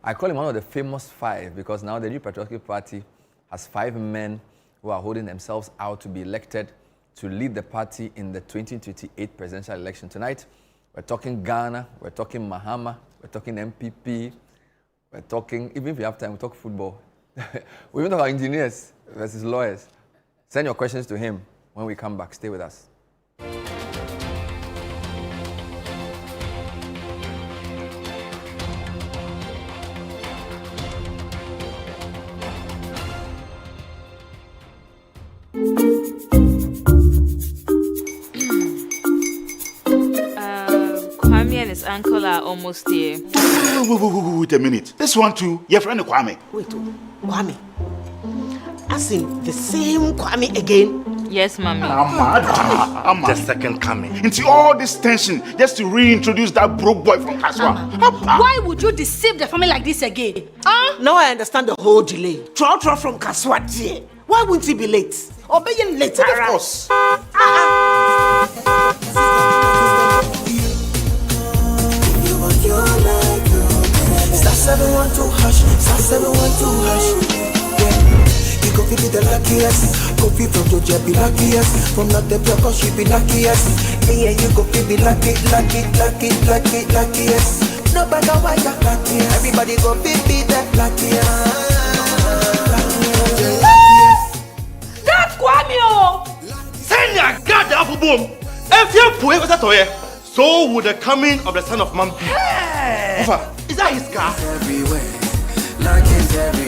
I call him one of the famous five because now the New Patriotic Party has 5 men who are holding themselves out to be elected to lead the party in the 2028 presidential election. Tonight, we're talking Ghana, we're talking Mahama, we're talking NPP, we're talking, even if we have time, we talk football. We even talk about engineers versus lawyers. Send your questions to him when we come back. Stay with us. Kwame and his uncle are almost here. Wait a minute. This one too, your friend Kwame. Wait, Kwame. As in the same Kwame again? Yes, Mommy. I'm the second coming. Into all this tension just to reintroduce that broke boy from Kaswa. Why would you deceive the family like this again? Now I understand the whole delay. Trout from Kaswa. Why wouldn't he be late? Or being late? Of course. Star 712 hash, star 712 hash. Yeah, you go be the luckiest. Go be from Georgia, be luckiest. From not the block, she be luckiest. Yeah, you go be luckiest. No matter why you're luckiest. Everybody go be that luckiest. That's Kwame! Send your God the apple boom. If you put it toye, so would the coming of the son of man be. Hey. Is that his car?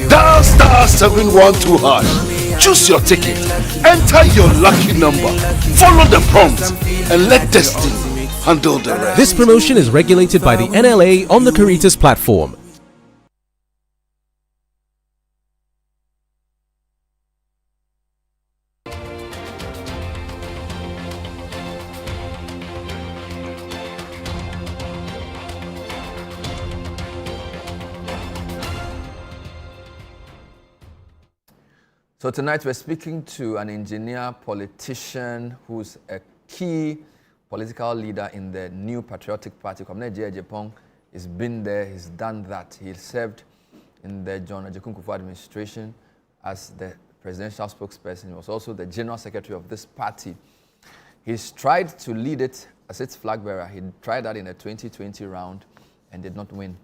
Dial star 712 hash. Choose your ticket. Enter your lucky number. Follow the prompts and let destiny handle the rest. This promotion is regulated by the NLA on the Caritas platform. So tonight we're speaking to an engineer, politician, who's a key political leader in the New Patriotic Party. Kwabena Agyei Agyepong. He's been there, he's done that. He served in the John Ajay administration as the presidential spokesperson. He was also the general secretary of this party. He's tried to lead it as its flag bearer. He tried that in the 2020 round and did not win.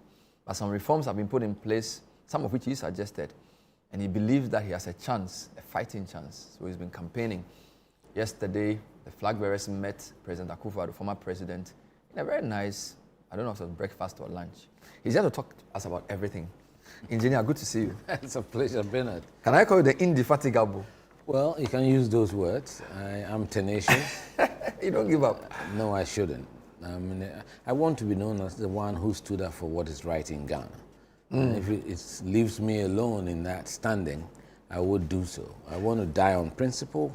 But some reforms have been put in place, some of which he suggested. And he believes that he has a chance, a fighting chance. So he's been campaigning. Yesterday, the flag bearers met President Akufo-Addo, the former president, in a very nice, I don't know if it was breakfast or lunch. He's here to talk to us about everything. Engineer, good to see you. It's a pleasure, Bernard. Can I call you the indefatigable? Well, you can use those words. I am tenacious. You don't give up. No, I shouldn't. I want to be known as the one who stood up for what is right in Ghana. And if it leaves me alone in that standing, I would do so. I want to die on principle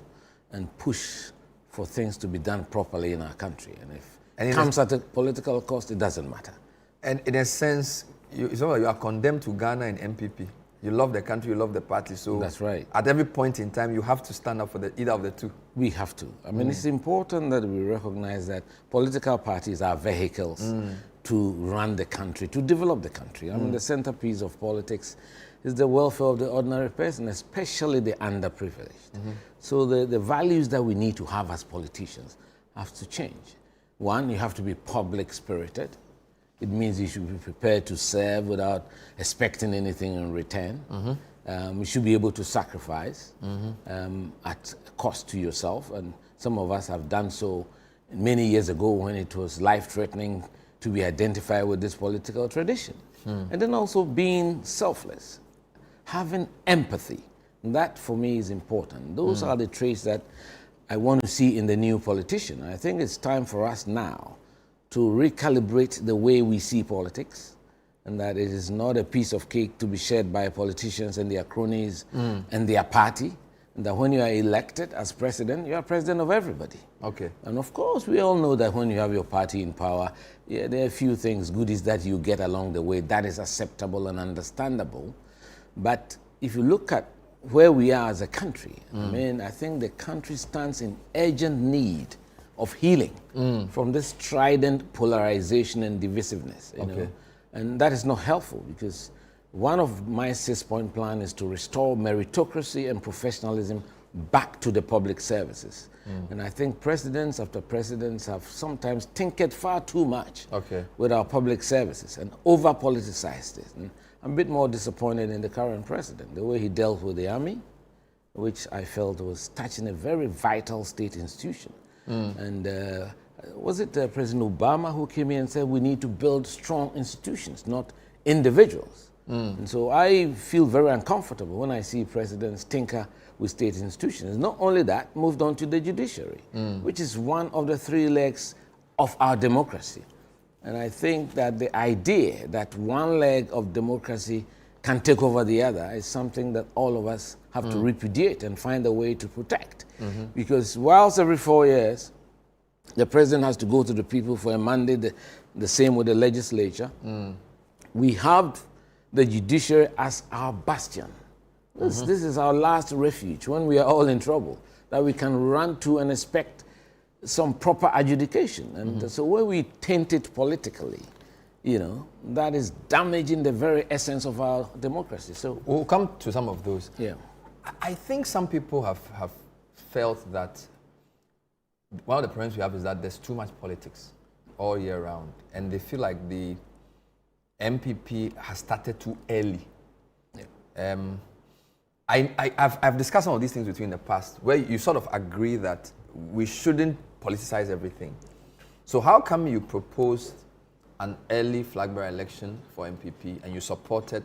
and push for things to be done properly in our country. And if it comes at a political cost, it doesn't matter. And in a sense, you are condemned to Ghana and NPP. You love the country, you love the party. So that's right. At every point in time, you have to stand up for either of the two. We have to. I mean, it's important that we recognize that political parties are vehicles to run the country, to develop the country. I mean, the centerpiece of politics is the welfare of the ordinary person, especially the underprivileged. So the values that we need to have as politicians have to change. One, you have to be public-spirited. It means you should be prepared to serve without expecting anything in return. You should be able to sacrifice at cost to yourself. And some of us have done so many years ago when it was life-threatening to be identified with this political tradition. And then also being selfless, having empathy. That for me is important. Those are the traits that I want to see in the new politician. I think it's time for us now to recalibrate the way we see politics, and that it is not a piece of cake to be shared by politicians and their cronies and their party, and that when you are elected as president, you are president of everybody. Okay. And of course, we all know that when you have your party in power, yeah, there are a few things, goodies that you get along the way. That is acceptable and understandable. But if you look at where we are as a country, I mean, I think the country stands in urgent need of healing from this strident polarization and divisiveness. You know? And that is not helpful because one of my 6-point plan is to restore meritocracy and professionalism back to the public services. And I think presidents after presidents have sometimes tinkered far too much with our public services and over-politicized it. And I'm a bit more disappointed in the current president, the way he dealt with the army, which I felt was touching a very vital state institution. And was it President Obama who came in and said we need to build strong institutions, not individuals? And so I feel very uncomfortable when I see presidents tinker with state institutions. Not only that, moved on to the judiciary, which is one of the 3 legs of our democracy. And I think that the idea that one leg of democracy can take over the other is something that all of us have to repudiate and find a way to protect. Because whilst every 4 years, the president has to go to the people for a mandate, the same with the legislature, we have the judiciary as our bastion. This is our last refuge when we are all in trouble, that we can run to and expect some proper adjudication. And so when we taint it politically, you know, that is damaging the very essence of our democracy. So we'll come to some of those. Yeah. I think some people have felt that one of the problems we have is that there's too much politics all year round, and they feel like the NPP has started too early. Yeah. I've discussed some of these things with you in the past, where you sort of agree that we shouldn't politicize everything. So how come you proposed an early Flagbearer election for NPP and you supported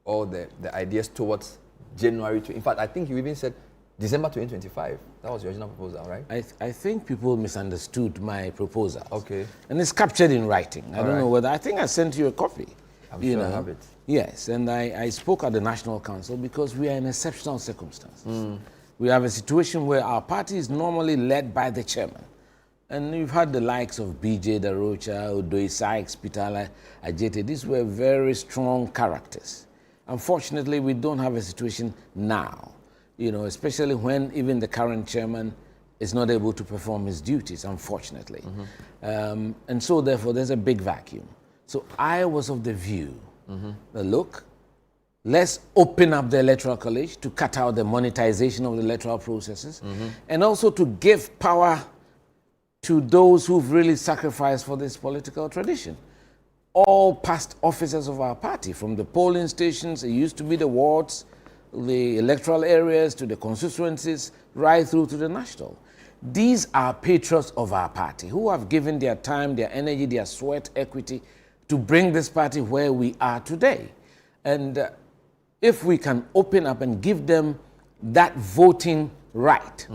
all the ideas towards January in fact, I think you even said December 2025. That was your original proposal, right? I think people misunderstood my proposal. Okay. And it's captured in writing. I don't know whether, I think I sent you a copy. I'm sure I have it. Yes, and I spoke at the National Council because we are in exceptional circumstances. We have a situation where our party is normally led by the chairman. And you've had the likes of BJ Darocha, Odoi Sykes, Peter Ajete. These were very strong characters. Unfortunately, we don't have a situation now, you know, especially when even the current chairman is not able to perform his duties, unfortunately. And so, therefore, there's a big vacuum. So I was of the view that, look, let's open up the Electoral College to cut out the monetization of the electoral processes and also to give power to those who've really sacrificed for this political tradition. All past officers of our party, from the polling stations, it used to be the wards, the electoral areas, to the constituencies, right through to the national. These are patriots of our party who have given their time, their energy, their sweat, equity to bring this party where we are today. And if we can open up and give them that voting right,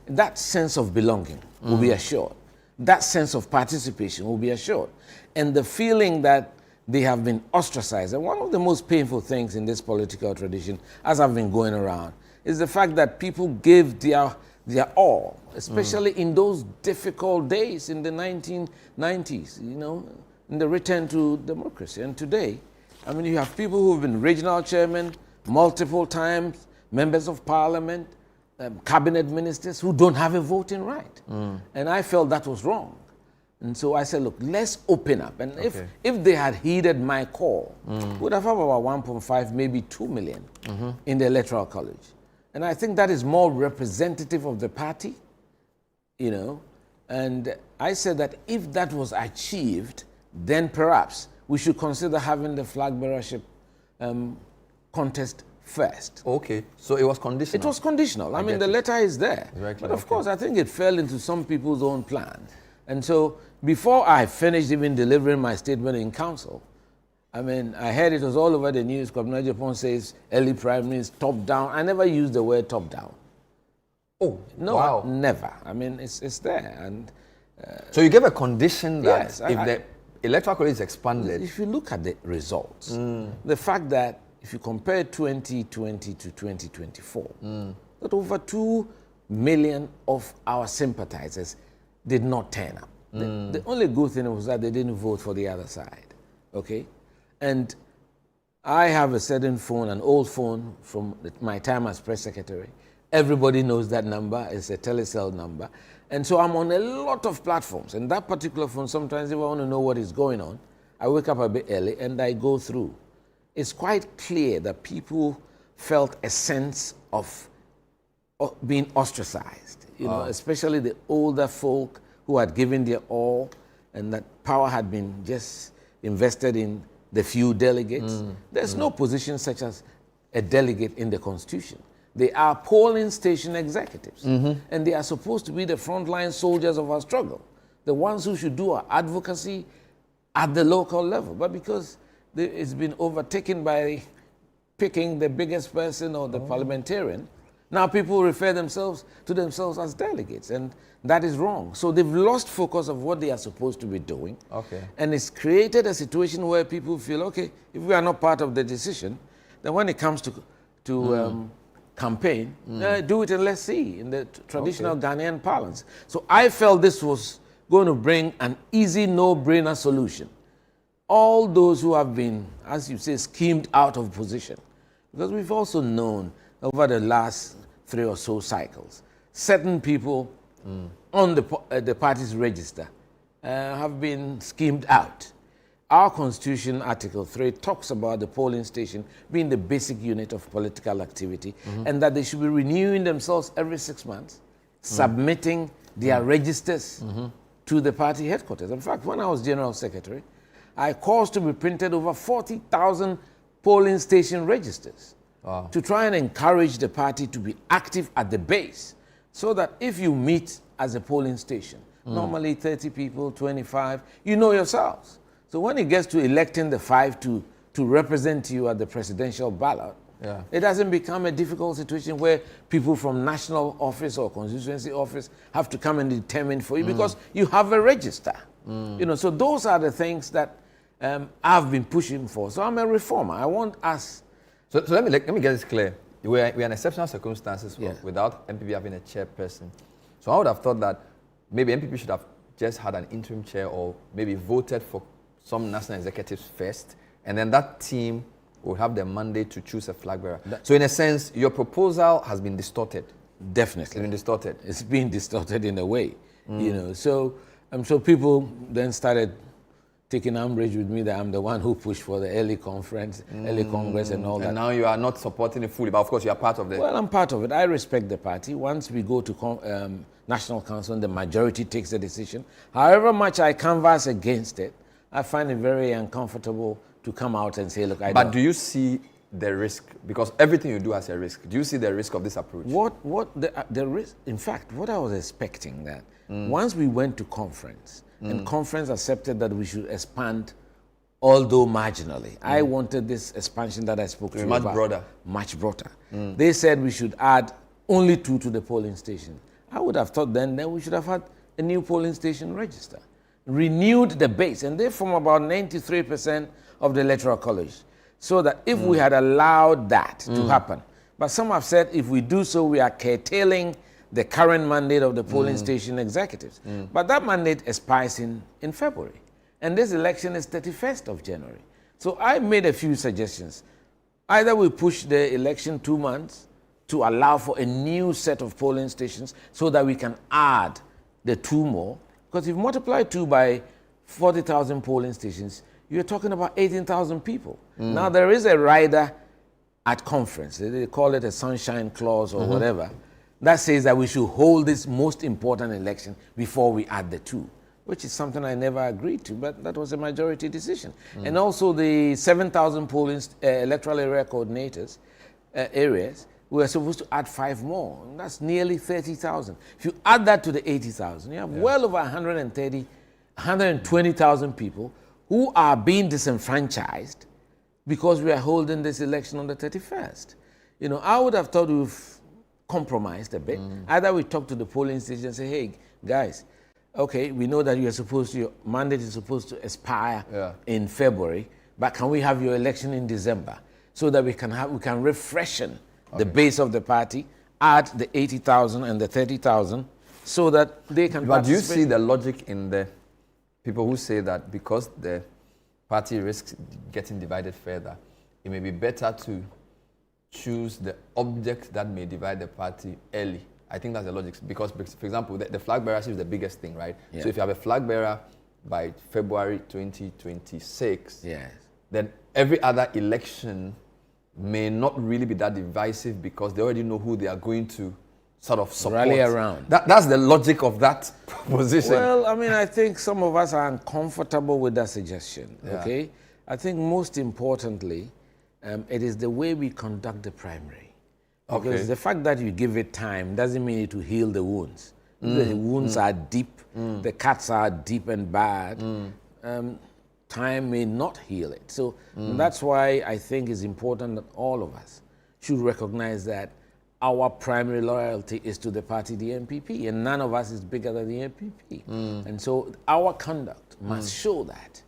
that sense of belonging will be assured. That sense of participation will be assured. And the feeling that they have been ostracized. And one of the most painful things in this political tradition, as I've been going around, is the fact that people gave their all, especially in those difficult days in the 1990s, you know, in the return to democracy. And today, I mean, you have people who've been regional chairmen multiple times, members of parliament, cabinet ministers who don't have a voting right. And I felt that was wrong. And so I said, look, let's open up. And if they had heeded my call, we'd have about 1.5, maybe 2 million in the Electoral College. And I think that is more representative of the party, you know. And I said that if that was achieved, then perhaps we should consider having the flag bearership contest first. Okay, so it was conditional. It was conditional. I mean, the letter is there. Exactly. But of course, I think it fell into some people's own plan. And so before I finished even delivering my statement in council, I mean, I heard it was all over the news. Kwabena Agyei Agyepong says early primaries, top down. I never used the word top down. Oh, no, wow. Never. I mean, it's there. And so you gave a condition that yes, if the electoral college is expanded. If you look at the results, the fact that if you compare 2020 to 2024, that over 2 million of our sympathizers did not turn up. The only good thing was that they didn't vote for the other side, okay? And I have a certain phone, an old phone from my time as press secretary. Everybody knows that number. It's a telecell number. And so I'm on a lot of platforms. And that particular phone, sometimes if I want to know what is going on, I wake up a bit early and I go through. it's quite clear that people felt a sense of being ostracized, especially the older folk who had given their all, and that power had been just invested in the few delegates. There's no position such as a delegate in the Constitution. They are polling station executives, and they are supposed to be the frontline soldiers of our struggle, the ones who should do our advocacy at the local level. But because it's been overtaken by picking the biggest person or the parliamentarian, now people refer to themselves as delegates, and that is wrong. So they've lost focus of what they are supposed to be doing. Okay. And it's created a situation where people feel, okay, if we are not part of the decision, then when it comes to campaign, do it and let's see, in the traditional Ghanaian parlance. So I felt this was going to bring an easy, no-brainer solution. All those who have been, as you say, schemed out of position, because we've also known over the last 3 or so cycles, certain people on the party's register have been schemed out. Our Constitution, Article 3, talks about the polling station being the basic unit of political activity, and that they should be renewing themselves every 6 months, submitting their registers to the party headquarters. In fact, when I was General Secretary, I caused to be printed over 40,000 polling station registers to try and encourage the party to be active at the base, so that if you meet as a polling station, normally 30 people, 25, you know yourselves. So when it gets to electing the 5 to represent you at the presidential ballot, it doesn't become a difficult situation where people from national office or constituency office have to come and determine for you, because you have a register. So those are the things that I've been pushing for. So I'm a reformer. I want us. So let me get this clear. We're in exceptional circumstances without NPP having a chairperson. So I would have thought that maybe NPP should have just had an interim chair, or maybe voted for some national executives first, and then that team will have the mandate to choose a flag bearer. So in a sense, your proposal has been distorted. Definitely. It's been distorted. It's been distorted in a way, So people then started taking umbrage with me that I'm the one who pushed for the early conference, early Congress and all that. And now you are not supporting it fully, but of course you are part of it. Well, I'm part of it. I respect the party. Once we go to National Council, the majority takes the decision. However much I canvass against it, I find it very uncomfortable to come out and say, look, But do you see the risk? Because everything you do has a risk. Do you see the risk of this approach? The risk? In fact, what I was expecting that once we went to conference, and conference accepted that we should expand, although marginally. I wanted this expansion that I spoke to you much about. Broader. Much broader. They said we should add only 2 to the polling station. I would have thought then we should have had a new polling station register, renewed the base, and they form about 93% of the electoral college. So that if we had allowed that to happen, but some have said if we do so, we are curtailing the current mandate of the polling station executives. But that mandate expires in February. And this election is 31st of January. So I made a few suggestions. Either we push the election 2 months to allow for a new set of polling stations so that we can add the 2 more. Because if you multiply 2 by 40,000 polling stations, you're talking about 18,000 people. Now there is a rider at conference. They call it a sunshine clause or whatever. That says that we should hold this most important election before we add the 2, which is something I never agreed to, but that was a majority decision. And also the 7,000 polling electoral area coordinators areas, we are supposed to add 5 more. And that's nearly 30,000. If you add that to the 80,000, you have well over 120,000 people who are being disenfranchised because we are holding this election on the 31st. I would have thought we've compromised a bit. Either we talk to the polling station and say, hey, guys, okay, we know that your mandate is supposed to expire in February, but can we have your election in December so that we can refreshen the base of the party, add the 80,000 and the 30,000 so that they can But do you see the logic in the people who say that because the party risks getting divided further, it may be better to choose the object that may divide the party early? I think that's the logic. Because, for example, the flag bearer is the biggest thing, right? So if you have a flag bearer by February 2026, then every other election may not really be that divisive because they already know who they are going to sort of support. Rally around. That's the logic of that proposition. Well, I mean, I think some of us are uncomfortable with that suggestion, Yeah. okay? I think most importantly, it is the way we conduct the primary. Because Okay. the fact that you give it time doesn't mean it will heal the wounds. The wounds are deep, the cuts are deep and bad. Time may not heal it. So that's why I think it's important that all of us should recognize that our primary loyalty is to the party, the NPP, and none of us is bigger than the NPP. And so our conduct must show that,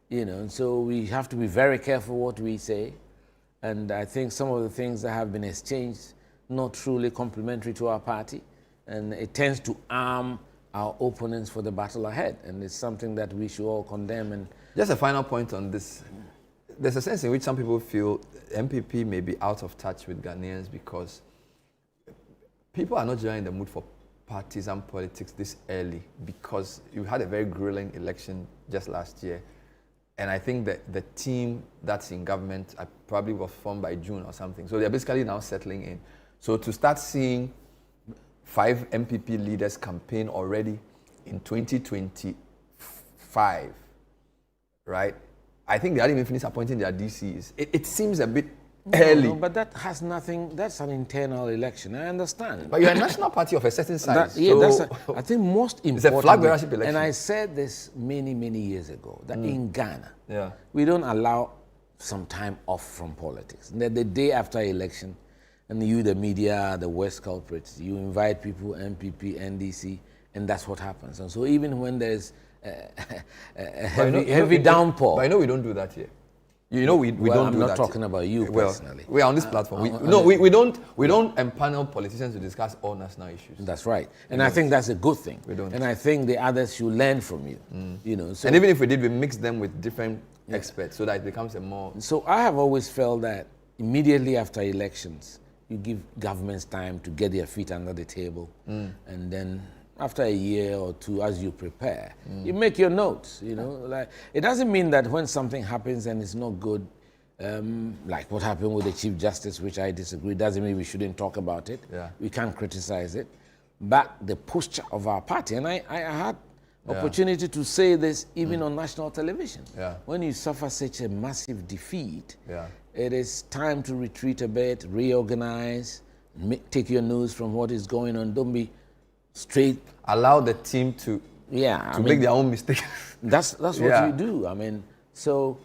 you know, and so we have to be very careful what we say. And I think some of the things that have been exchanged not truly complementary to our party, and it tends to arm our opponents for the battle ahead, and it's something that we should all condemn. And just a final point on this. There's a sense in which some people feel MPP may be out of touch with Ghanaians because people are not generally in the mood for partisan politics this early because you had a very grueling election just last year. And I think that the team that's in government probably was formed by June or something. So they're basically now settling in. So to start seeing 5 MPP leaders campaign already in 2025, right? I think they hadn't even finished appointing their DCs. It seems a bit early. No, but that has nothing, that's an internal election, I understand. But you're a national party of a certain size. I think most important. It's a flag-bearership election. And I said this many, many years ago, that in Ghana, Yeah. we don't allow some time off from politics. The day after election, and you, the media, the West culprits, you invite people, MPP, NDC, and that's what happens. And so even when there's a heavy downpour. But I know we don't do that here. You know we don't do that. I'm not talking about you personally. We are on this platform. We don't empanel politicians to discuss all national issues. That's right. And I think that's a good thing. We don't. And I think the others should learn from you. You know. So and even if we did, we mix them with different experts so that it becomes a more... So I have always felt that immediately after elections, you give governments time to get their feet under the table. And then after a year or two, as you prepare, you make your notes, you know. Like, it doesn't mean that when something happens and it's not good, like what happened with the Chief Justice, which I disagree, doesn't mean we shouldn't talk about it. Yeah. We can't criticize it. But the posture of our party, and I had opportunity to say this even on national television. Yeah. When you suffer such a massive defeat, Yeah. it is time to retreat a bit, reorganize, take your news from what is going on. Don't be straight. Allow the team to make their own mistakes. That's what you do. I mean, so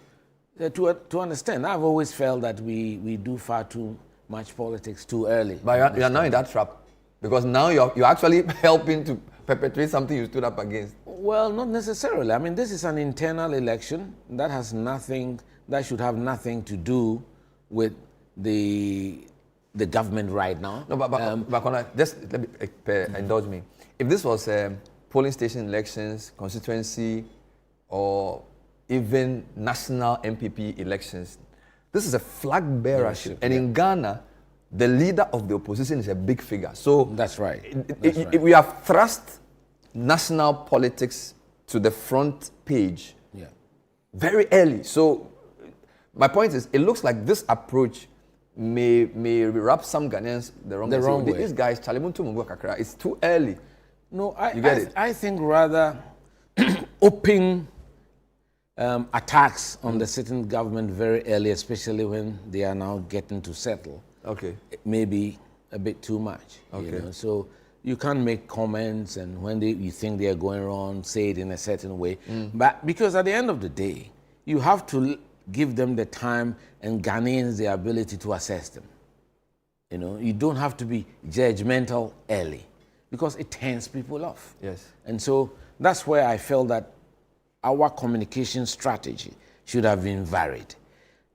to understand, I've always felt that we do far too much politics too early. But you're now in that trap because now you're actually helping to perpetrate something you stood up against. Well, not necessarily. I mean, this is an internal election that has nothing, that should have nothing to do with the government right now. No, but just let me indulge me. If this was polling station elections, constituency, or even national MPP elections, this is a flag bearership. And in Ghana, the leader of the opposition is a big figure. So that's right. We have thrust national politics to the front page very early. So my point is, it looks like this approach may rub some Ghanaians the wrong way. These guys, it's too early. No, I think rather open attacks on the sitting government very early, especially when they are now getting to settle. Okay. It may be a bit too much. Okay. You know? So you can't make comments, and when you think they are going wrong, say it in a certain way. But because at the end of the day, you have to give them the time and Ghanaians the ability to assess them. You know, you don't have to be judgmental early because it turns people off. Yes. And so that's where I felt that our communication strategy should have been varied,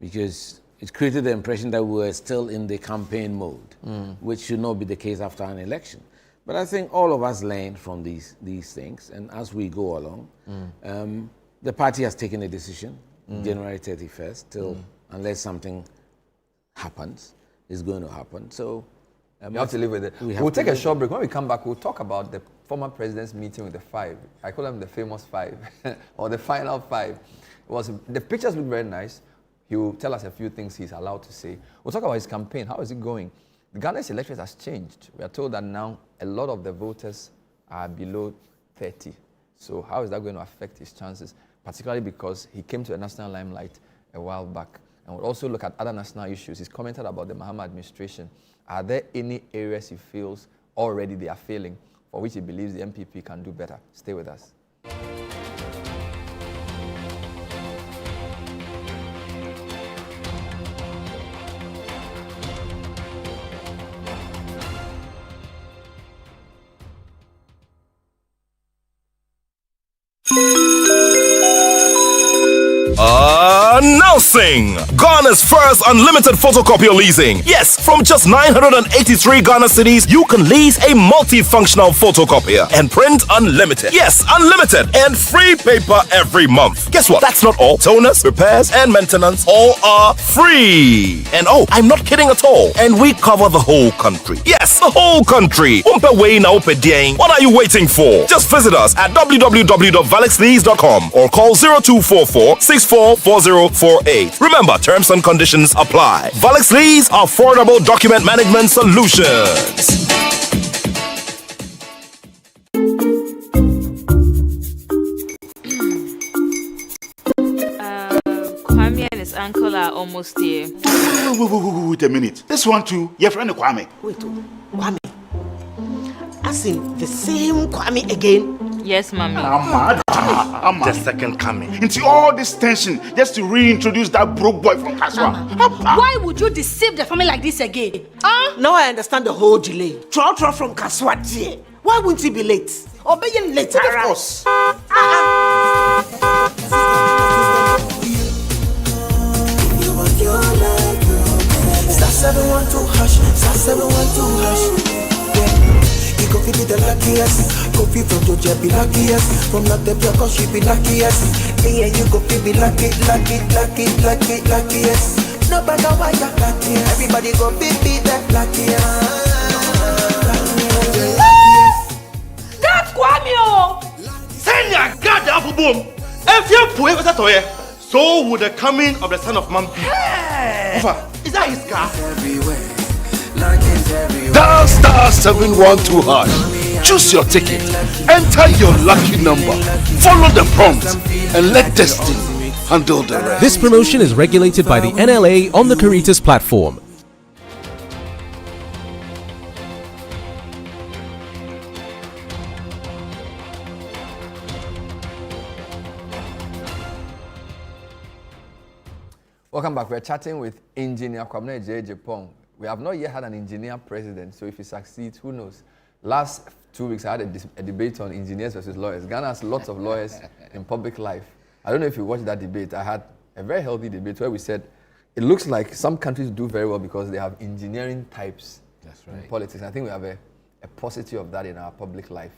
because it created the impression that we were still in the campaign mode, which should not be the case after an election. But I think all of us learn from these things, and as we go along, the party has taken a decision, January 31st, till unless something happens, it's going to happen. So you have to live with it. We'll take a short break. When we come back, we'll talk about the former president's meeting with the 5. I call them the famous 5, or the final 5. The pictures look very nice. He will tell us a few things he's allowed to say. We'll talk about his campaign. How is it going? The Ghana's electorate has changed. We are told that now a lot of the voters are below 30. So how is that going to affect his chances, particularly because he came to a national limelight a while back? And we'll also look at other national issues. He's commented about the Mahama administration. Are there any areas he feels already they are failing, for which he believes the NPP can do better? Stay with us. Announcing Ghana's first unlimited photocopier leasing. Yes, from just 983 Ghana cedis, you can lease a multifunctional photocopier and print unlimited. Yes, unlimited and free paper every month. Guess what? That's not all. Toners, repairs, and maintenance all are free. And oh, I'm not kidding at all. And we cover the whole country. Yes, the whole country. What are you waiting for? Just visit us at www.valexlease.com or call 0244 644048. Remember, terms and conditions apply. Valex Lease, affordable document management solutions. Kwame and his uncle are almost here. Wait a minute. This one too, your friend Kwame. Wait, Kwame. As in the same Kwame again? Yes, mommy. The second coming. Into all this tension just to reintroduce that broke boy from Kaswa. Why would you deceive the family like this again? Huh? Now I understand the whole delay. Troll from Kaswa. Why wouldn't he be late? Or be late? Of course. Star 712 hash, star 712 hash. He go be the luckiest. Kofi from Georgia be luckiest. From Natepia, cause she be luckiest. Yeah, you go be luckiest. Nobody know why you're luckiest. Everybody go be that luckiest. That's Kwame! Send your God the apple boom. If you put it toye, so would the coming of the son of man be. Is that his car? Dial star 712 hash. Choose your ticket. Enter your lucky number. Follow the prompts and let destiny handle the rest. This promotion is regulated by the NLA on the Caritas platform. Welcome back. We're chatting with Engineer Kwabena Agyei Agyepong. We have not yet had an engineer president, so if he succeeds, who knows? Last 2 weeks, I had a debate on engineers versus lawyers. Ghana has lots of lawyers in public life. I don't know if you watched that debate. I had a very healthy debate where we said it looks like some countries do very well because they have engineering types in politics. I think we have a paucity of that in our public life.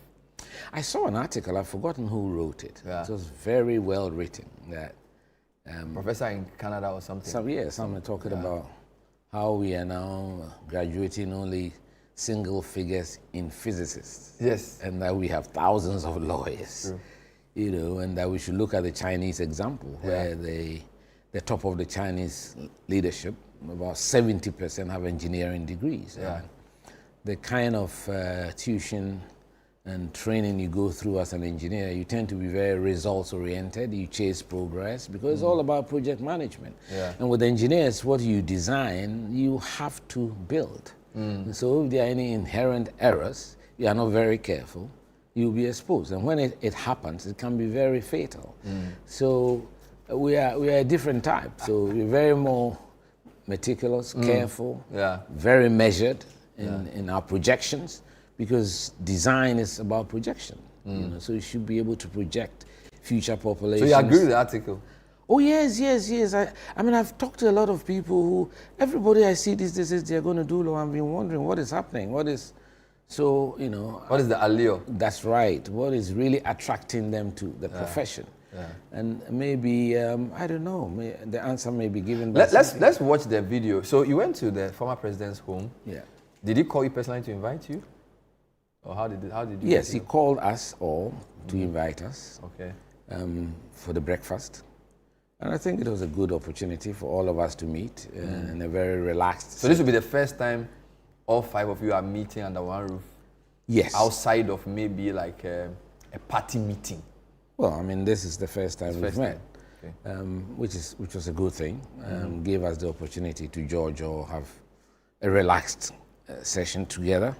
I saw an article, I've forgotten who wrote it. Yeah. It was very well written. That professor in Canada or something. Someone talking about how we are now graduating only single figures in physicists. Yes. And that we have thousands of lawyers. True. You know, and that we should look at the Chinese example, where the top of the Chinese leadership, about 70% have engineering degrees. Yeah. And the kind of tuition and training you go through as an engineer, you tend to be very results-oriented. You chase progress because it's all about project management. Yeah. And with engineers, what you design, you have to build. And so if there are any inherent errors, you are not very careful, you'll be exposed. And when it happens, it can be very fatal. So we are a different type. So we're very more meticulous, careful, very measured in our projections. Because design is about projection, you know, so you should be able to project future populations. So you agree with the article? Oh yes. I mean, I've talked to a lot of people who, everybody I see these days, they're going to do law. I've been wondering what is happening, what is the allure? That's right. What is really attracting them to the profession? Yeah. And maybe I don't know. The answer may be given by let's watch the video. So you went to the former president's home. Yeah. Did he call you personally to invite you? Or how did you? Yes, he called us all to invite us. Okay. For the breakfast. And I think it was a good opportunity for all of us to meet in a very relaxed. So this will be the first time all 5 of you are meeting under one roof? Yes. Outside of maybe like a party meeting? Well, I mean, this is the first time we've met, okay. which was a good thing. Gave us the opportunity to judge or have a relaxed session together.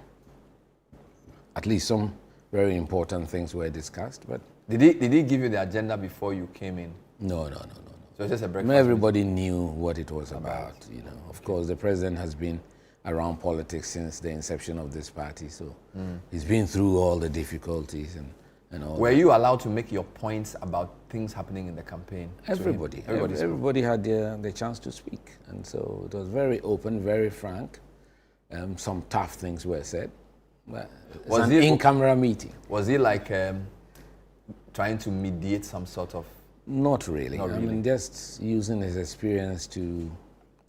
At least some very important things were discussed. But did he give you the agenda before you came in? No. So it's just a breakfast. Not everybody knew what it was about. You know, of course, the president has been around politics since the inception of this party, so he's been through all the difficulties and all. Were you allowed to make your points about things happening in the campaign? Everybody had the chance to speak, and so it was very open, very frank. Some tough things were said. But was it an in-camera meeting? Was he like trying to mediate some sort of? Not really. I mean, just using his experience to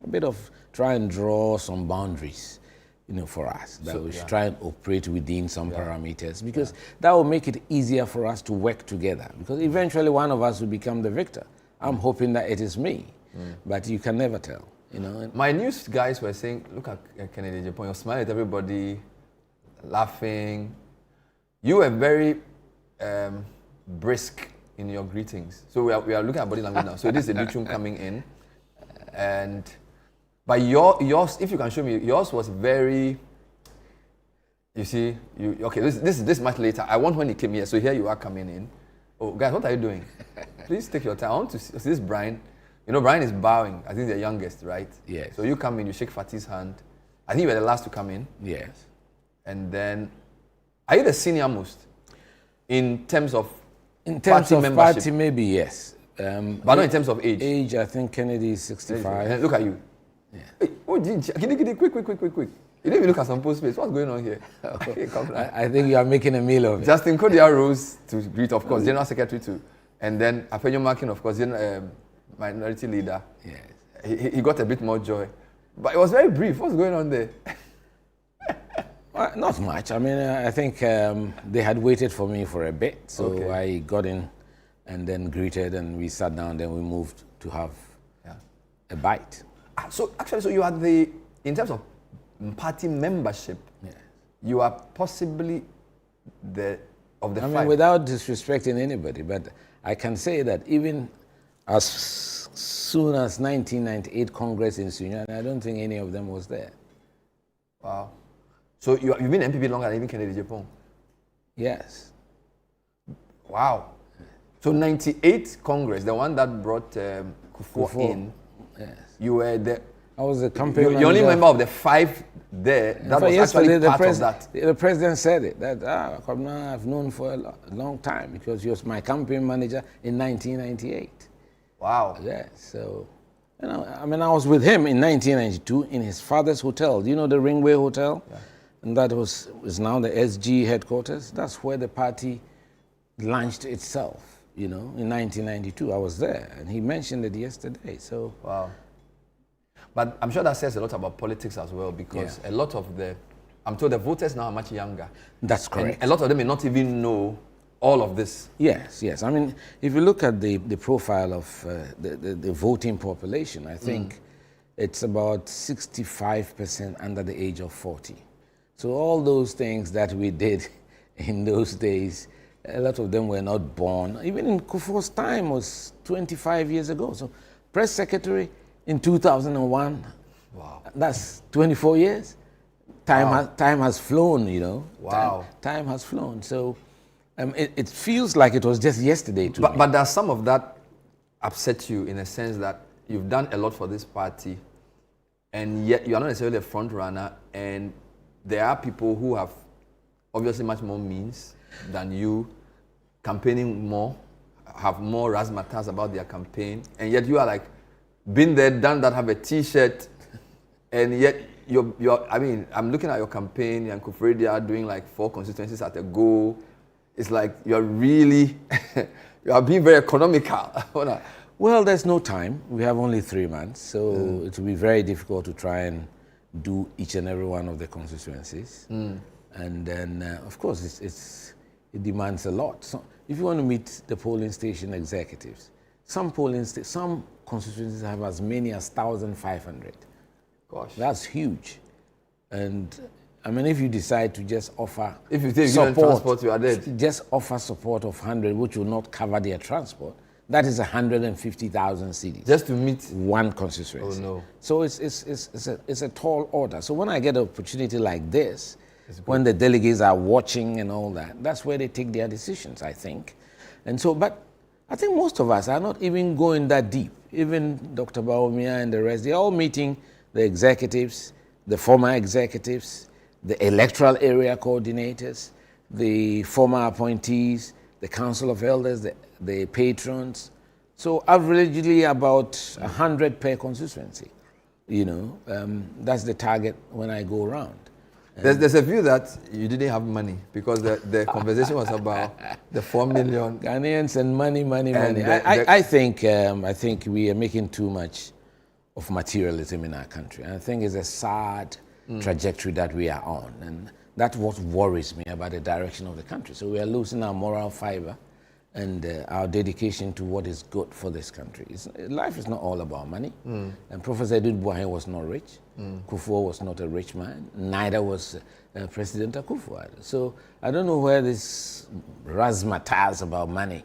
a bit of try and draw some boundaries, you know, for us. That we should try and operate within some parameters, because that will make it easier for us to work together. Because eventually one of us will become the victor. I'm hoping that it is me, but you can never tell, you know. My news guys were saying, look at Kennedy Agyepong, you're smiling at everybody, laughing. You were very brisk in your greetings. So we are looking at body language now. So this is the Duchum coming in. But yours, if you can show me, yours was very, you see, okay, this is much later. I want when he came here, so here you are coming in. Oh, guys, what are you doing? Please take your time. I want to see this Brian. You know, Brian is bowing. I think the youngest, right? Yes. So you come in, you shake Fatih's hand. I think you were the last to come in. Yes. And then, are you the senior most in terms of party, maybe yes. But not in terms of age. Age, I think Kennedy is 65. Look at you. Yeah. Hey, oh, quick. You didn't even look at some post space. What's going on here? Okay, I think you are making a meal of it. Justin Kodia rose to greet, of course, General Secretary too. And then Apenyo Markin, of course, minority leader. Yes. He got a bit more joy. But it was very brief. What's going on there? Not much. I mean, I think they had waited for me for a bit. So I got in and then greeted, and we sat down, then we moved to have a bite. So actually, you are in terms of party membership, you are possibly the five. I mean, without disrespecting anybody, but I can say that even as soon as 1998 Congress in Sunyani, I don't think any of them was there. Wow. So you've been NPP longer than even Kennedy Agyepong? Yes. Wow. So 98 Congress, the one that brought Kufuor in, yes. You were the... I was the campaign manager. You're only member of the 5 there. That was actually part of that. The president said it, that Kwabena I've known for a long time, because he was my campaign manager in 1998. Wow. Yeah, so, you know, I mean, I was with him in 1992 in his father's hotel. Do you know the Ringway Hotel? Yeah. And that is now the SG headquarters. That's where the party launched itself, you know, in 1992. I was there, and he mentioned it yesterday, so. Wow. But I'm sure that says a lot about politics as well, because a lot of I'm told the voters now are much younger. That's correct. And a lot of them may not even know all of this. Yes. I mean, if you look at the profile of the voting population, I think it's about 65% under the age of 40. So all those things that we did in those days, a lot of them were not born. Even in Kufuor's time was 25 years ago. So press secretary in 2001, wow, that's 24 years. Time has flown, you know. Wow. Time has flown. So it feels like it was just yesterday to me. But does some of that upset you in a sense that you've done a lot for this party, and yet you are not necessarily a front runner, and there are people who have obviously much more means than you, campaigning more, have more razzmatazz about their campaign, and yet you are like, been there, done that, have a T-shirt, and yet you're I mean, I'm looking at your campaign, and Kufuor doing like 4 constituencies at a go. It's like you're really, you are being very economical. Well, there's no time. We have only 3 months, so it will be very difficult to try and do each and every one of the constituencies. And then, of course, it demands a lot. So if you want to meet the polling station executives, Some some constituencies have as many as 1,500. Gosh. That's huge. And I mean, if you decide to just offer if you take transport, you are dead. Just offer support of 100, which will not cover their transport. That is 150,000 cedis. Just to meet one constituency. Oh no! So it's a tall order. So when I get an opportunity like this, when the delegates are watching and all that, that's where they take their decisions, I think. And so, but I think most of us are not even going that deep. Even Dr. Bawumia and the rest, they're all meeting the executives, the former executives, the electoral area coordinators, the former appointees, the council of elders, the patrons. So averagely about 100 per constituency. You know, that's the target when I go around. There's a view that you didn't have money because the conversation was about the 4 million Ghanaians and money. I think we are making too much of materialism in our country. And I think it's a sad trajectory that we are on. And that's what worries me about the direction of the country. So we are losing our moral fiber and our dedication to what is good for this country. Life is not all about money. And Professor Edud Buahen was not rich. Kufuor was not a rich man. Neither was President Akufo-Addo. So I don't know where this razzmatazz about money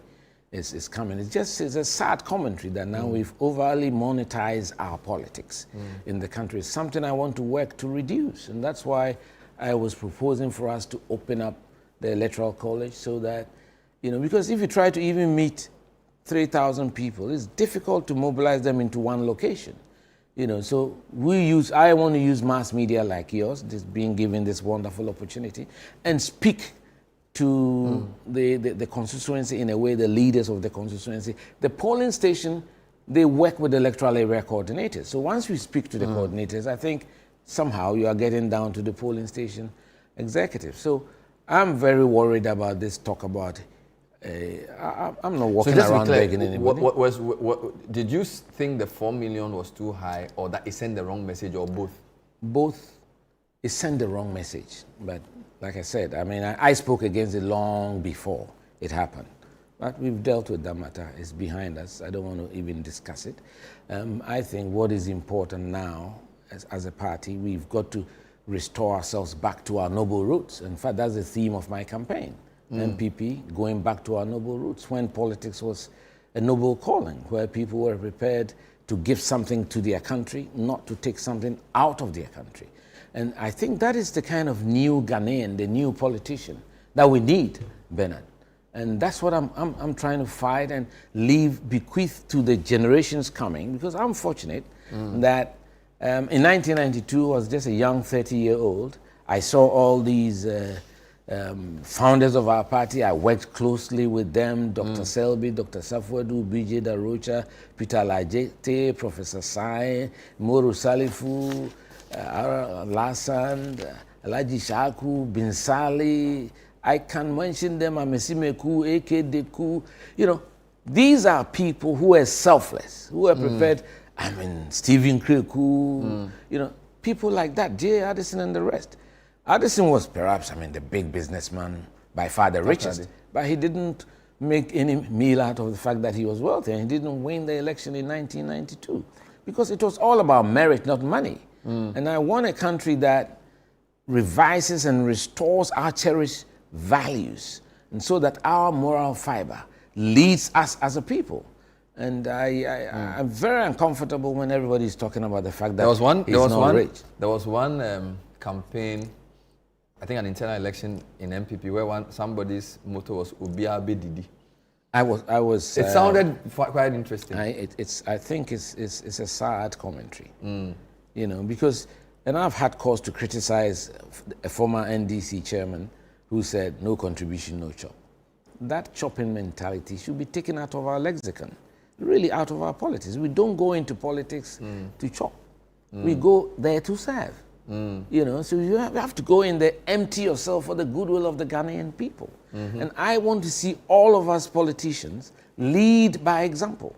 is coming. It's a sad commentary that now we've overly monetized our politics in the country. It's something I want to work to reduce. And that's why I was proposing for us to open up the Electoral College so that, you know, because if you try to even meet 3,000 people, it's difficult to mobilize them into one location. You know, so I want to use mass media like yours, just being given this wonderful opportunity, and speak to the constituency in a way, the leaders of the constituency. The polling station, they work with the electoral area coordinators. So once we speak to the coordinators, I think somehow you are getting down to the polling station executive. So I'm very worried about this talk about I'm not walking around begging anybody. Did you think the 4 million was too high, or that it sent the wrong message, or both? Both. It sent the wrong message. But like I said, I mean, I spoke against it long before it happened. But we've dealt with that matter. It's behind us. I don't want to even discuss it. I think what is important now, as a party, we've got to restore ourselves back to our noble roots. In fact, that's the theme of my campaign. NPP, going back to our noble roots, when politics was a noble calling, where people were prepared to give something to their country, not to take something out of their country. And I think that is the kind of new Ghanaian, the new politician that we need, Bernard. And that's what I'm trying to fight and bequeath to the generations coming, because I'm fortunate that in 1992, I was just a young 30-year-old. I saw all these founders of our party. I worked closely with them, Dr. Selby, Dr. Safuadu, BJ Darocha, Peter Lajete, Professor Sai, Moru Salifu, Lassand, Alaji Shaku, Bin Sali. I can mention them, Amesimeku, A.K. Deku. You know, these are people who are selfless, who are prepared. I mean, Stephen Kreku, you know, people like that, J. Addison and the rest. Addison was perhaps, the big businessman, by far the richest, but he didn't make any meal out of the fact that he was wealthy, and he didn't win the election in 1992 because it was all about merit, not money. And I want a country that revises and restores our cherished values, and so that our moral fiber leads us as a people. And I'm very uncomfortable when everybody is talking about the fact that rich. There was one campaign, I think an internal election in NPP, where somebody's motto was Ubia Bedidi. I was. It sounded quite interesting. I think it's a sad commentary, you know, because, and I've had cause to criticize a former NDC chairman who said no contribution, no chop. That chopping mentality should be taken out of our lexicon, really out of our politics. We don't go into politics to chop. We go there to serve. You know, so you have to go in there, empty yourself for the goodwill of the Ghanaian people. And I want to see all of us politicians lead by example,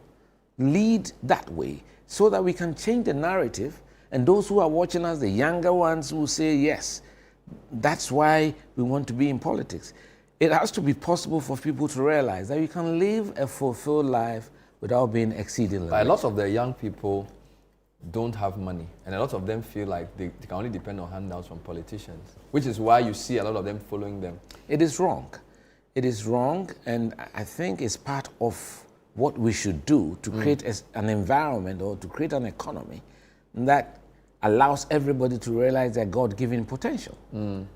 lead that way, so that we can change the narrative. And those who are watching us, the younger ones, will say, yes, that's why we want to be in politics. It has to be possible for people to realize that you can live a fulfilled life without being exceedingly A rich. lot of the young people don't have money, and a lot of them feel like they can only depend on handouts from politicians, which is why you see a lot of them following them. It is wrong. It is wrong, and I think it's part of what we should do to create an environment or to create an economy that allows everybody to realize their God-given potential,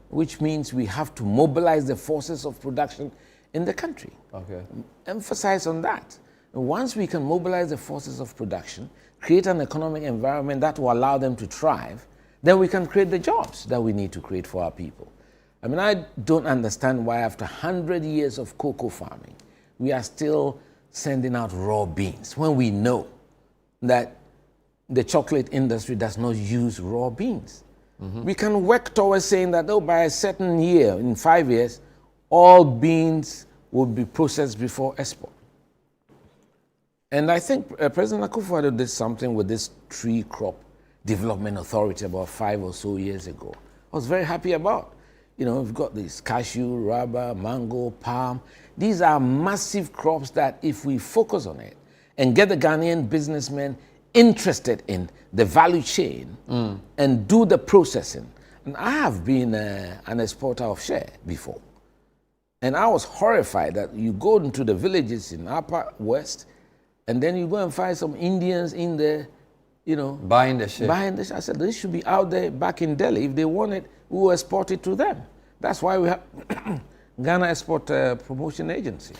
which means we have to mobilize the forces of production in the country. Okay. Emphasize on that. Once we can mobilize the forces of production, create an economic environment that will allow them to thrive, then we can create the jobs that we need to create for our people. I mean, I don't understand why after 100 years of cocoa farming, we are still sending out raw beans when we know that the chocolate industry does not use raw beans. We can work towards saying that, oh, by a certain year, in 5 years, all beans will be processed before export. And I think President Akufo-Addo did something with this tree crop development authority about 5 or so years ago. I was very happy about. You know, we've got this cashew, rubber, mango, palm. These are massive crops that if we focus on it and get the Ghanaian businessmen interested in the value chain and do the processing. And I have been an exporter of shea before. And I was horrified that you go into the villages in Upper West and then you go and find some Indians in there, you know, buying the shea. I said, this should be out there back in Delhi. If they want it, we will export it to them. That's why we have Ghana Export Promotion Agency.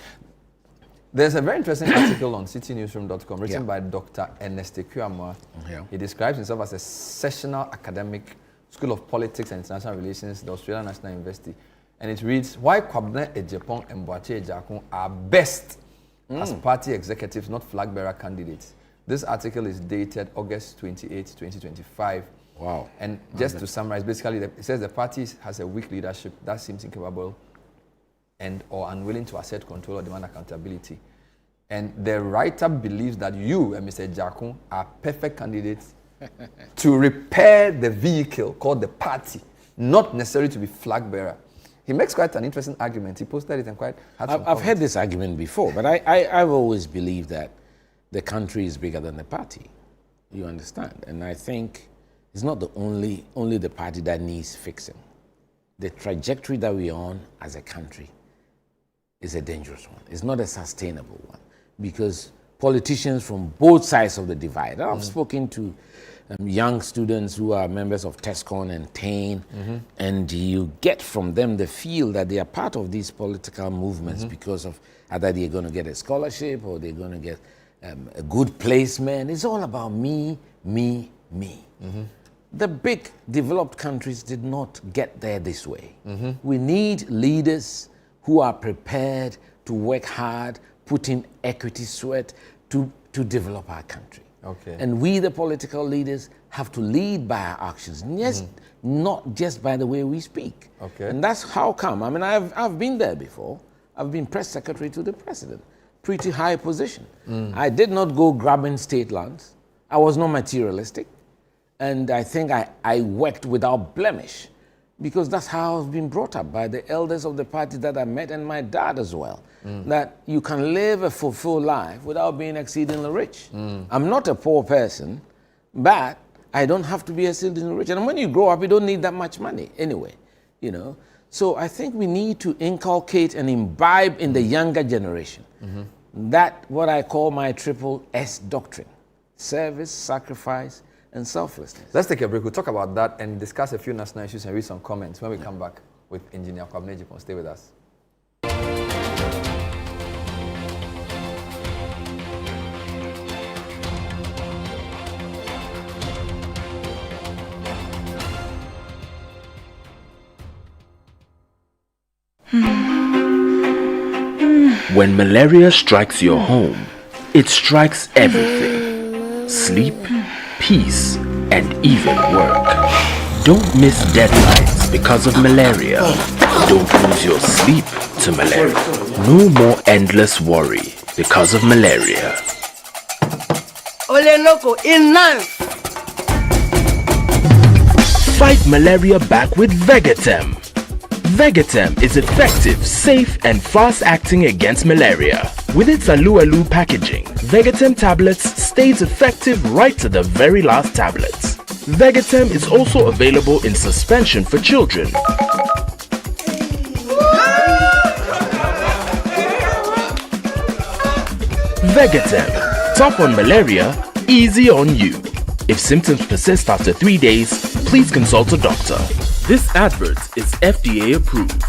There's a very interesting article on citynewsroom.com written by Dr. Ernest Ekwama. He describes himself as a sessional academic, School of Politics and International Relations, the Australian National University. And it reads, why Kwabena Agyepong and Agyei Agyepong are best as party executives, not flag-bearer candidates. This article is dated August 28, 2025. Wow. And just to summarize, basically, it says the party has a weak leadership that seems incapable and or unwilling to assert control or demand accountability. And the writer believes that you and Mr. Agyepong are perfect candidates to repair the vehicle called the party, not necessarily to be flag-bearer. He makes quite an interesting argument. He posted it and quite had some I've heard this argument before, but I've always believed that the country is bigger than the party. You understand? And I think it's not the only the party that needs fixing. The trajectory that we're on as a country is a dangerous one. It's not a sustainable one because politicians from both sides of the divide. I've spoken to young students who are members of TESCON and TAIN, and you get from them the feel that they are part of these political movements because of either they're going to get a scholarship or they're going to get a good placement. It's all about me, me, me. The big developed countries did not get there this way. We need leaders who are prepared to work hard, put in equity sweat to develop our country. Okay. And we, the political leaders, have to lead by our actions, yes, not just by the way we speak. Okay. And that's how come. I mean, I've been there before. I've been press secretary to the president, pretty high position. I did not go grabbing state lands. I was not materialistic. And I think I worked without blemish because that's how I've been brought up by the elders of the party that I met and my dad as well. That you can live a fulfilled life without being exceedingly rich. I'm not a poor person, but I don't have to be exceedingly rich. And when you grow up, you don't need that much money anyway, you know. So I think we need to inculcate and imbibe in the younger generation that what I call my triple S doctrine: service, sacrifice, and selflessness. Let's take a break. We'll talk about that and discuss a few national issues and read some comments when we come back with Engineer Kwabena Agyei Agyepong. Stay with us. When malaria strikes your home, it strikes everything. Sleep, peace, and even work. Don't miss deadlines because of malaria. Don't lose your sleep to malaria. No more endless worry because of malaria. Ole loco, enough! Fight malaria back with Vegatem. Vegetem is effective, safe, and fast-acting against malaria. With its alu-alu packaging, Vegetem tablets stays effective right to the very last tablets. Vegetem is also available in suspension for children. Vegetem, tough on malaria, easy on you. If symptoms persist after 3 days, please consult a doctor. This advert is FDA approved.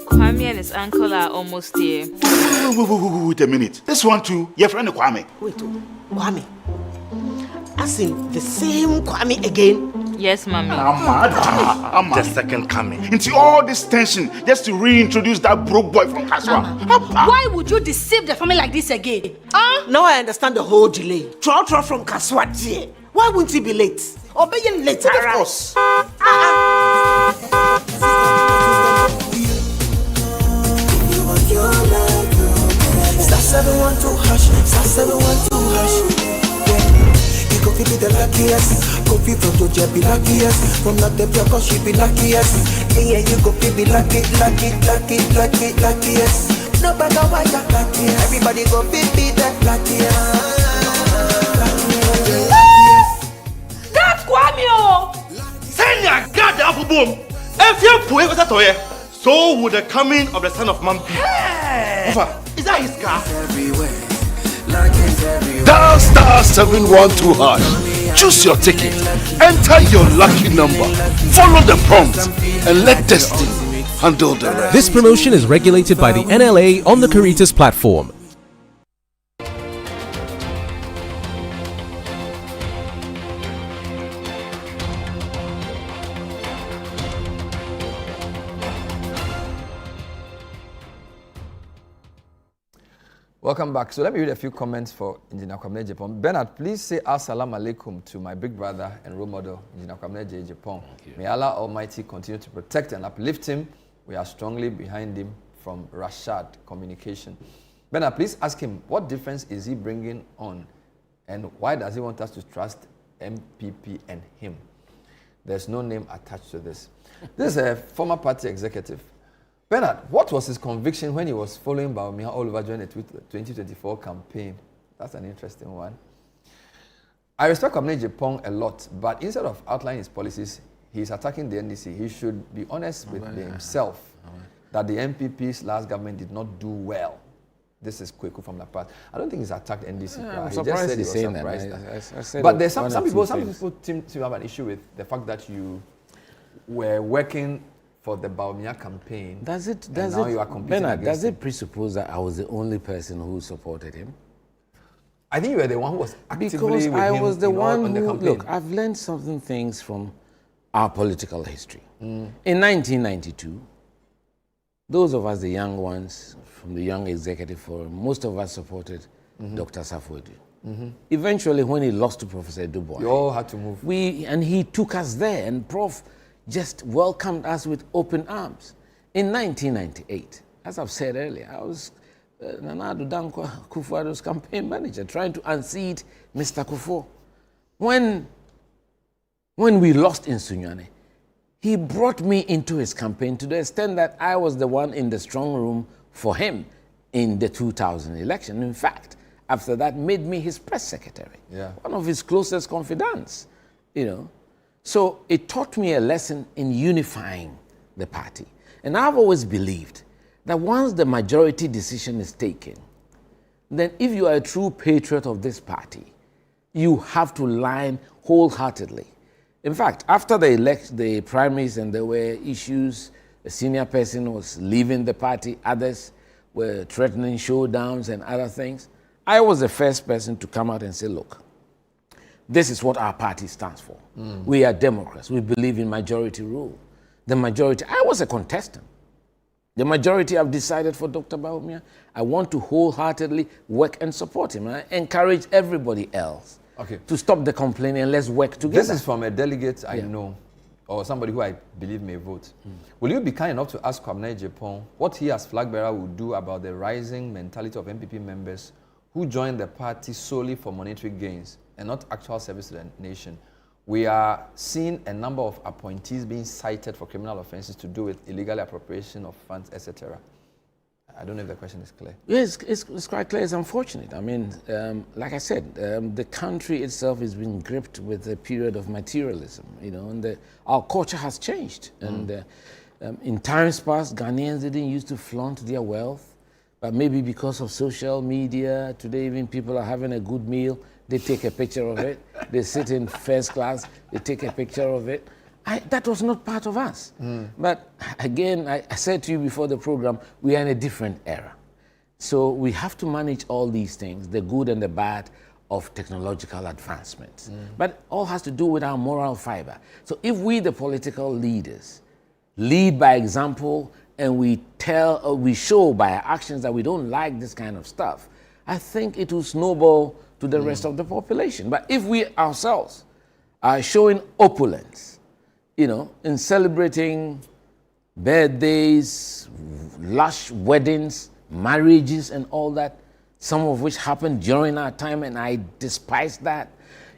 Kwame and his uncle are almost here. Wait a minute. This one too, your friend Kwame. Wait, Kwame. As in the same Kwame again? Yes, mommy. The second coming. Into all this tension just to reintroduce that broke boy from Kaswa. Why would you deceive the family like this again? Now I understand the whole delay. Troll from Kaswa. Why wouldn't he be late? Or be late? Of course. Star 712 hash, star 712 hash. You go be the luckiest. Kofi from Georgia be luckiest. From not the cause she be luckiest. Yeah, you go be luckiest. No matter what you're luckiest. Everybody go be the luckiest. That's Kwame! Send your God the apple boom. If you put it toye, so would the coming of the son of man be. Ufa, is that his car? Dial star 712 hash. Choose your ticket. Enter your lucky number. Follow the prompts and let destiny handle the rest. This promotion is regulated by the NLA on the Caritas platform. Welcome back. So let me read a few comments for Engineer Kwabena Agyepong. Bernard, please say Assalamu alaikum to my big brother and role model, Engineer Kwabena Agyei Agyepong. May Allah Almighty continue to protect and uplift him. We are strongly behind him. From Rashad Communication. Bernard, please ask him what difference is he bringing on and why does he want us to trust NPP and him? There's no name attached to this. This is a former party executive. Bernard, what was his conviction when he was following Bawumia all over during the 2024 campaign? That's an interesting one. I respect Kwabena Agyepong a lot, but instead of outlining his policies, he's attacking the NDC. He should be honest with himself that the NPP's last government did not do well. This is Kweku from La Paz. I don't think he's attacked NDC. I'm he surprised just said he was saying surprised. That. But there's some people seem to have an issue with the fact that you were working for the Bawumia campaign. Does it, you are competing Bernard, does him. it presuppose that I was the only person who supported him? I think you were the one who was actively because with I him was the one on the who, campaign. look, I've learned something things from our political history. In 1992, those of us, the young ones, from the Young Executive Forum, most of us supported Dr. Safoedu. Eventually, when he lost to Professor Dubois, you all had to move. And he took us there, and Prof just welcomed us with open arms. In 1998, as I've said earlier, I was Nana Addo Dankwa Akufo-Addo's campaign manager, trying to unseat Mr. Kufuor. When we lost in Sunyane, he brought me into his campaign to the extent that I was the one in the strong room for him in the 2000 election. In fact, after that, made me his press secretary, one of his closest confidants, you know. So it taught me a lesson in unifying the party. And I've always believed that once the majority decision is taken, then if you are a true patriot of this party, you have to line wholeheartedly. In fact, after the primaries and there were issues, a senior person was leaving the party, others were threatening showdowns and other things, I was the first person to come out and say, look, this is what our party stands for. We are Democrats. We believe in majority rule. The majority, I was a contestant. The majority have decided for Dr. Bawumia. I want to wholeheartedly work and support him. I encourage everybody else to stop the complaining and let's work together. This is from a delegate I know, or somebody who I believe may vote. Will you be kind enough to ask Kwabena Agyepong what he as Flagbearer will do about the rising mentality of NPP members who join the party solely for monetary gains and not actual service to the nation. We are seeing a number of appointees being cited for criminal offenses to do with illegal appropriation of funds, etc. I don't know if the question is clear. Yes, it's quite clear. It's unfortunate. I mean, like I said, the country itself has been gripped with a period of materialism, you know, and our culture has changed. And in times past, Ghanaians didn't used to flaunt their wealth, but maybe because of social media, today even people are having a good meal, they take a picture of it. They sit in first class, they take a picture of it. That was not part of us. But again, I said to you before the program, we are in a different era. So we have to manage all these things, the good and the bad of technological advancements. But all has to do with our moral fiber. So if we, the political leaders, lead by example and we show by our actions that we don't like this kind of stuff, I think it will snowball to the rest of the population. But if we ourselves are showing opulence, you know, in celebrating birthdays, lush weddings, marriages and all that, some of which happened during our time, and I despise that,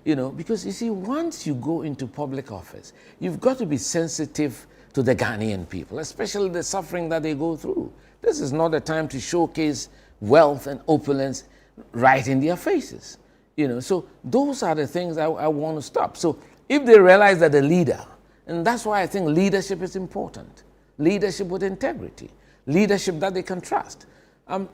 you know, because you see, once you go into public office, you've got to be sensitive to the Ghanaian people, especially the suffering that they go through. This is not a time to showcase wealth and opulence right in their faces, you know. So those are the things I want to stop. So if they realize that the leader, and that's why I think leadership is important. Leadership with integrity. Leadership that they can trust.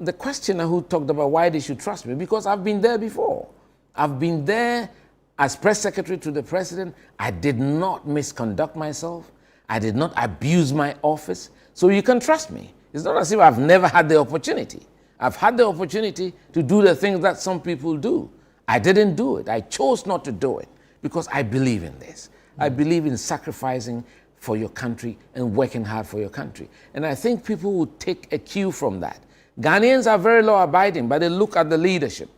The questioner who talked about why they should trust me, because I've been there before. I've been there as press secretary to the president. I did not misconduct myself. I did not abuse my office. So you can trust me. It's not as if I've never had the opportunity. I've had the opportunity to do the things that some people do. I didn't do it. I chose not to do it because I believe in this. I believe in sacrificing for your country and working hard for your country. And I think people will take a cue from that. Ghanaians are very law-abiding, but they look at the leadership.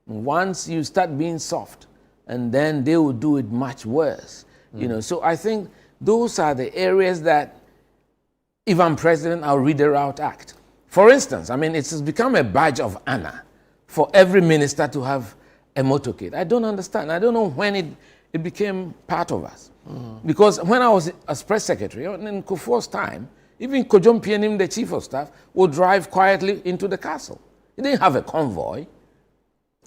Once you start being soft, and then they will do it much worse. You know, so I think those are the areas that, if I'm president, I'll read the Route Act. For instance, I mean, it's become a badge of honor for every minister to have a motorcade. I don't understand. I don't know when it became part of us. Because when I was as press secretary, in Kufuor's time, even Kojom Pienim, the chief of staff, would drive quietly into the castle. He didn't have a convoy.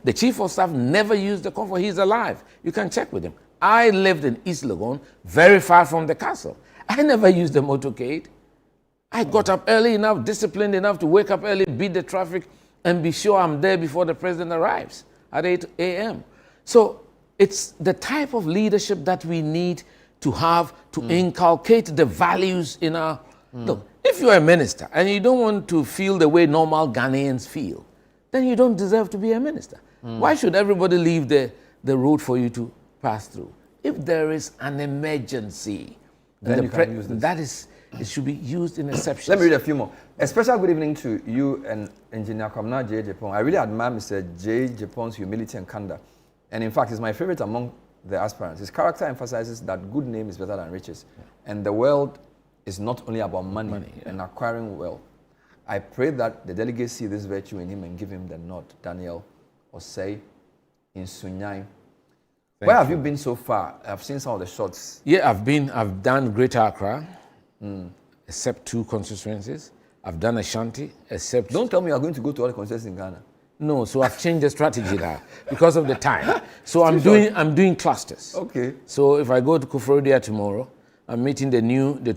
The chief of staff never used the convoy. He's alive. You can check with him. I lived in East Legon, very far from the castle. I never used the motorcade. I got up early enough, disciplined enough to wake up early, beat the traffic, and be sure I'm there before the president arrives at 8 a.m. So it's the type of leadership that we need to have to inculcate the values in our... Look, if you're a minister and you don't want to feel the way normal Ghanaians feel, then you don't deserve to be a minister. Why should everybody leave the road for you to pass through? If there is an emergency, then you can use this. It should be used in exceptions. Let me read a few more. A special good evening to you and Engineer Kwabena Agyei Agyepong. I really admire Mr. Agyei Agyepong's humility and candor. And in fact, he's my favorite among the aspirants. His character emphasizes that good name is better than riches. And the world is not only about money and acquiring wealth. I pray that the delegates see this virtue in him and give him the nod. Daniel Osei in Sunyai. Where have you been so far? I've seen some of the shots. Yeah, I've done Greater Accra, except 2 constituencies. I've done Ashanti, except... Don't tell me you're going to go to all the constituencies in Ghana. No, so I've changed the strategy now because of the time. So I'm doing clusters. Okay. So if I go to Koforidua tomorrow, I'm meeting the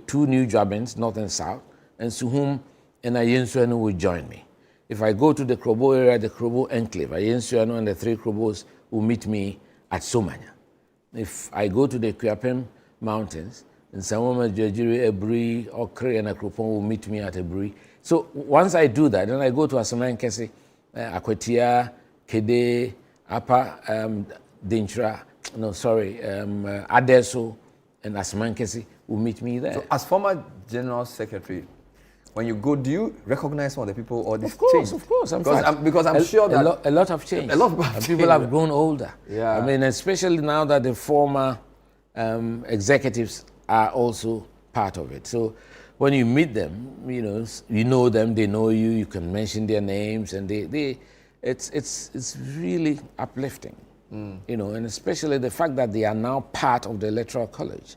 2 new Jabins, North and South, and Suhum and Ayensuanu will join me. If I go to the Krobo area, the Krobo Enclave, Ayensuanu and the 3 Krobos will meet me at Somanya. If I go to the Kuapem Mountains, and Samoma, Jajiri, Ebri, Okre, and Akropong will meet me at Ebri. So once I do that, then I go to Asamankese, Akwetia, Kede, Apa, Dintra, Adeso, and Asamankese will meet me there. So as former General Secretary, when you go, do you recognize some of the people or this change? Of course. Because I'm sure that... A lot have changed. A lot of people have grown older. Yeah. I mean, especially now that the former executives are also part of it. So when you meet them, you know them, they know you, you can mention their names, and it's really uplifting, you know, and especially the fact that they are now part of the Electoral College.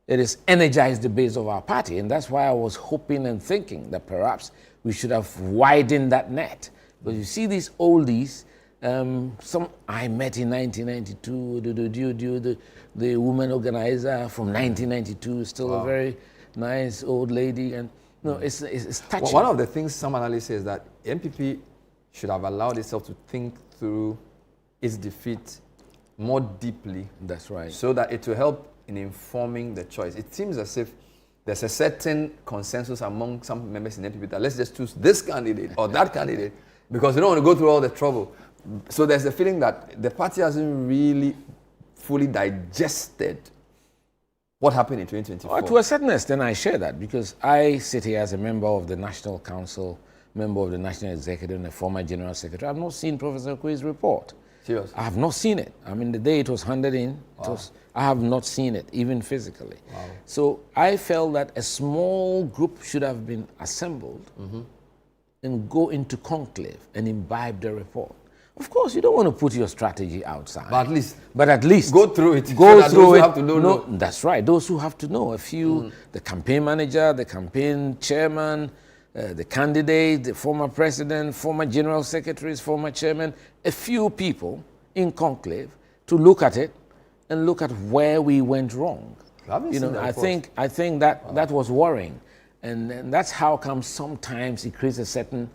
It has energized the base of our party, and that's why I was hoping and thinking that perhaps we should have widened that net. But you see these oldies, some I met in 1992, the woman organizer from 1992, still a very nice old lady, and no, it's touching. One of the things some analysts say is that NPP should have allowed itself to think through its defeat more deeply. That's right. So that it will help in informing the choice. It seems as if there's a certain consensus among some members in NPP that let's just choose this candidate or that candidate because we don't want to go through all the trouble. So there's a feeling that the party hasn't really fully digested what happened in 2024. Well, to a certain extent, I share that because I sit here as a member of the National Council, member of the National Executive, and a former General Secretary. I've not seen Professor Okoye's report. Seriously? I have not seen it. I mean, the day it was handed in, I have not seen it, even physically. Wow. So I felt that a small group should have been assembled and go into conclave and imbibe the report. Of course, you don't want to put your strategy outside. But at least go through it. Go so through it. Have to know. That's right. Those who have to know. A few, the campaign manager, the campaign chairman, the candidate, the former president, former general secretaries, former chairman, a few people in conclave to look at it and look at where we went wrong. You know, I think that was worrying, and that's how come sometimes it creates a certain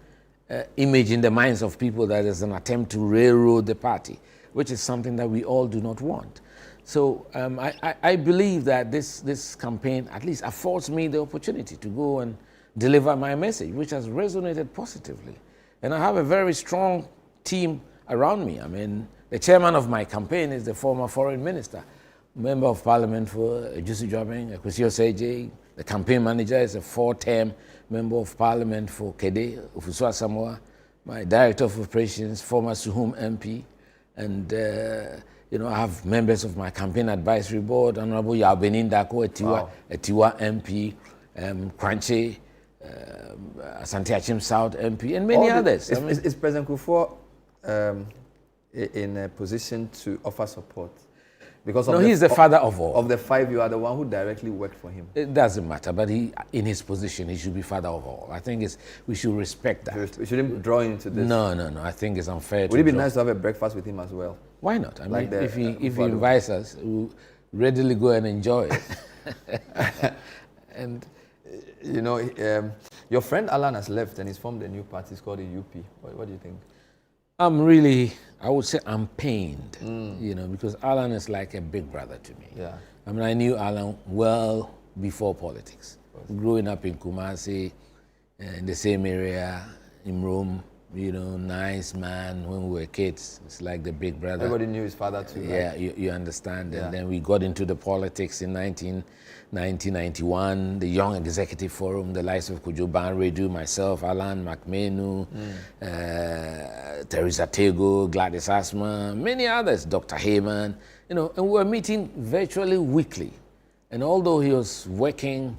image in the minds of people that there's an attempt to railroad the party, which is something that we all do not want. So I believe that this campaign at least affords me the opportunity to go and deliver my message, which has resonated positively. And I have a very strong team around me. I mean, the chairman of my campaign is the former foreign minister, member of parliament for Jusi Joabeng, Akwesi Osei. The campaign manager is a 4-term member of parliament for Kede, Ufusua Samoa. My director of operations, former Suhum MP. And, you know, I have members of my campaign advisory board, Honorable Yaubenin Dako, Etiwa MP, Kranche, Asante Achim South MP, and many others. Is President Kufuor in a position to offer support? Because he's the father of all. Of the 5, you are the one who directly worked for him. It doesn't matter, but in his position, he should be father of all. I think we should respect that. We shouldn't draw into this. No. I think it's unfair. Would it be nice to have a breakfast with him as well? Why not? I mean, if he invites us, we'll readily go and enjoy it. And, you know, your friend Alan has left and he's formed a new party. It's called the UP. What do you think? I would say I'm pained, you know, because Alan is like a big brother to me. Yeah. I mean, I knew Alan well before politics. Growing up in Kumasi, in the same area, in Rome, you know, nice man. When we were kids, it's like the big brother. Everybody knew his father too. Yeah, right? you understand. Yeah. And then we got into the politics in 1991, the Young Executive Forum, the likes of Kojo Banredu, myself, Alan McMenu, Teresa Tego, Gladys Asma, many others, Dr. Heyman, you know, and we were meeting virtually weekly. And although he was working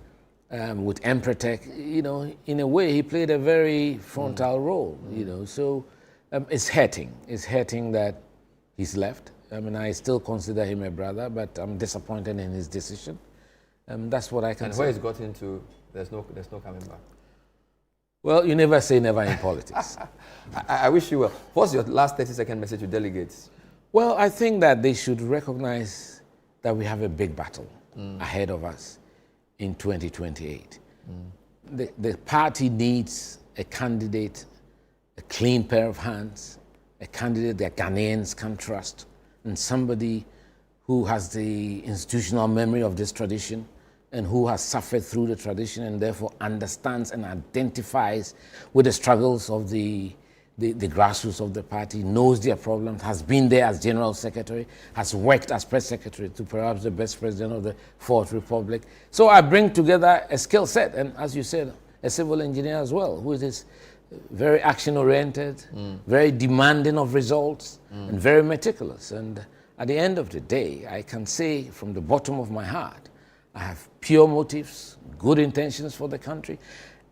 with Empretech, you know, in a way he played a very frontal role, you know. So it's hurting. It's hurting that he's left. I mean, I still consider him a brother, but I'm disappointed in his decision. That's what I can say. And where he's got into, there's no coming back. Well, you never say never in politics. I wish you well. What's your last 30-second message to delegates? Well, I think that they should recognize that we have a big battle ahead of us in 2028. The party needs a candidate, a clean pair of hands, a candidate that Ghanaians can trust, and somebody who has the institutional memory of this tradition and who has suffered through the tradition and therefore understands and identifies with the struggles of the grassroots of the party, knows their problems, has been there as General Secretary, has worked as Press Secretary to perhaps the best president of the Fourth Republic. So I bring together a skill set, and as you said, a civil engineer as well, who is very action-oriented, very demanding of results, and very meticulous. And at the end of the day, I can say from the bottom of my heart, I have pure motives, good intentions for the country,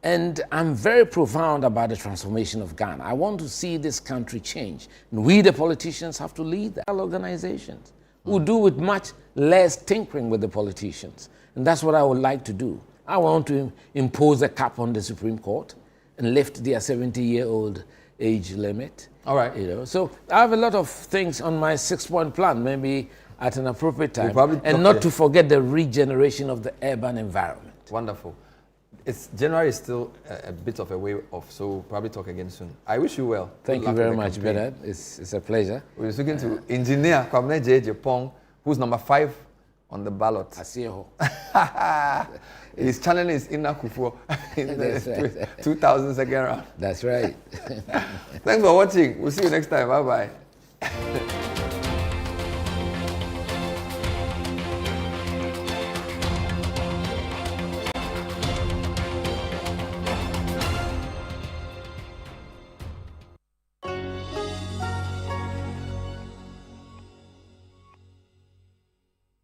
And I'm very profound about the transformation of Ghana. I want to see this country change. And we, the politicians, have to lead the organizations who do with much less tinkering with the politicians. And that's what I would like to do. I want to impose a cap on the Supreme Court and lift their 70-year-old age limit. All right. You know, so I have a lot of things on my 6-point plan, maybe at an appropriate time. And not to forget the regeneration of the urban environment. Wonderful. January is still a bit of a way off, so we'll probably talk again soon. I wish you well. Thank you very much, Bernard. It's a pleasure. We're speaking to Engineer Kwabena Agyei Agyepong, who's number 5 on the ballot. Asieho. He's channeling his inner Kufuor in the 2002 round. That's right. Thanks for watching. We'll see you next time. Bye-bye.